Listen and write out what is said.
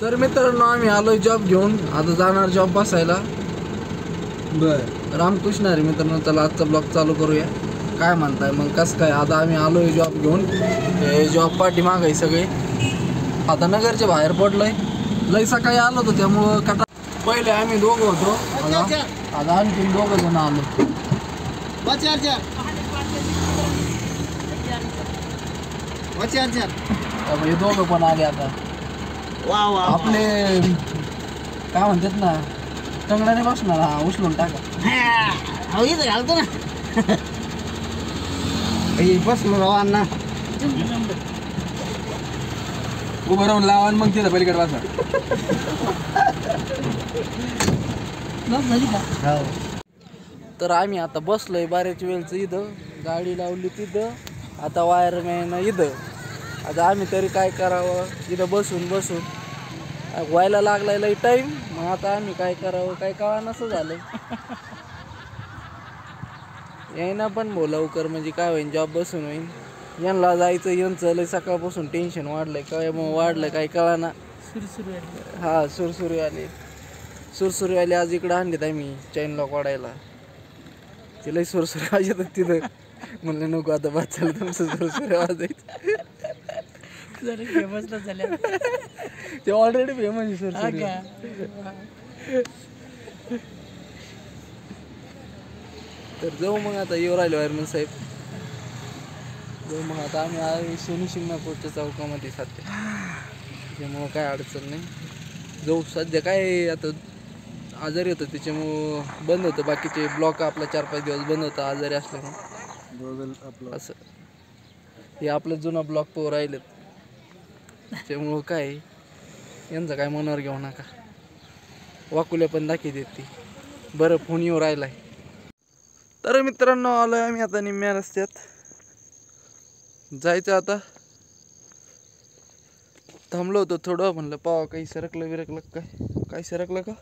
तर मित्रांनो आम्ही आलोय जॉब घेऊन, आता जाणार जॉब बसायला. रामकृष्ण हरी मित्रांनो, चला आजचा ब्लॉग चालू करूया. काय म्हणताय मग, कसं काय? आता आम्ही आलोय जॉब घेऊन. हे जॉब पाठीमाग आहे सगळे. आता नगरच्या बाहेर पडलोय. लय सकाळी आलो होतो त्यामुळं कटा. पहिले आम्ही दोघं होतो, आता आणखीन दोघं जण आलो. हे दोघं पण आले आता. आपले काय म्हणतात ना, टंगड्याने बसणार. हा उचलून टाका. घालतो ना बसलो राव अण्णा. उभं राहून लावा मग तिथं पलीकडे वाचा. तर आम्ही आता बसलोय बऱ्याच वेळचं इथं, गाडी लावली तिथं. आता वायरमॅन इथं. आता आम्ही तरी काय करावं, इथं बसून बसून व्हायला लागलाय लई टाईम. मग आता आम्ही काय करावं काय कळा नसं झालंय. यायना पण भाऊ लवकर, म्हणजे काय होईल, जॉब बसून होईल. यांना जायचं, यांचं लय सकाळपासून टेन्शन वाढलंय. काय मग वाढलं काय कळा ना. हा सुरसुरी आले आज इकडं आणलेत आम्ही चैन लॉक वाढायला. ते लय सुरसुरी वाजत तिथं. म्हणलं नको आता बाद झालं तुमचं सुरसुरी वाजायचं. फेमस झाल्या ते ऑलरेडी फेमस सुरसुरी. तर जाऊ मग आता, येऊ राहिले वायरमन साहेब. जाऊ मग आता आम्ही शनी शिंगणापूरच्या चौकामध्ये सध्या, त्याच्यामुळं काय अडचण नाही. जाऊ सध्या काय आता आजारी होतं त्याच्यामुळं बंद होतं. बाकीचे ब्लॉक आपला 4-5 दिवस बंद होता आजारी असल्यामुळं. असं हे आपलं जुना ब्लॉक पोर राहिलेत, त्याच्यामुळं काय यांचं काय मनावर घेऊ नका. वाकुल्या पण दाखी देत ती. बरं फोन येऊ राहिलाय. तर मित्रांनो आलोय आम्ही आता निम्म्या रस्त्यात. जायचं आता. थांबलो होतो थोडं, म्हणलं पावा काही सरकलं बिरकलं काय सरकलं का.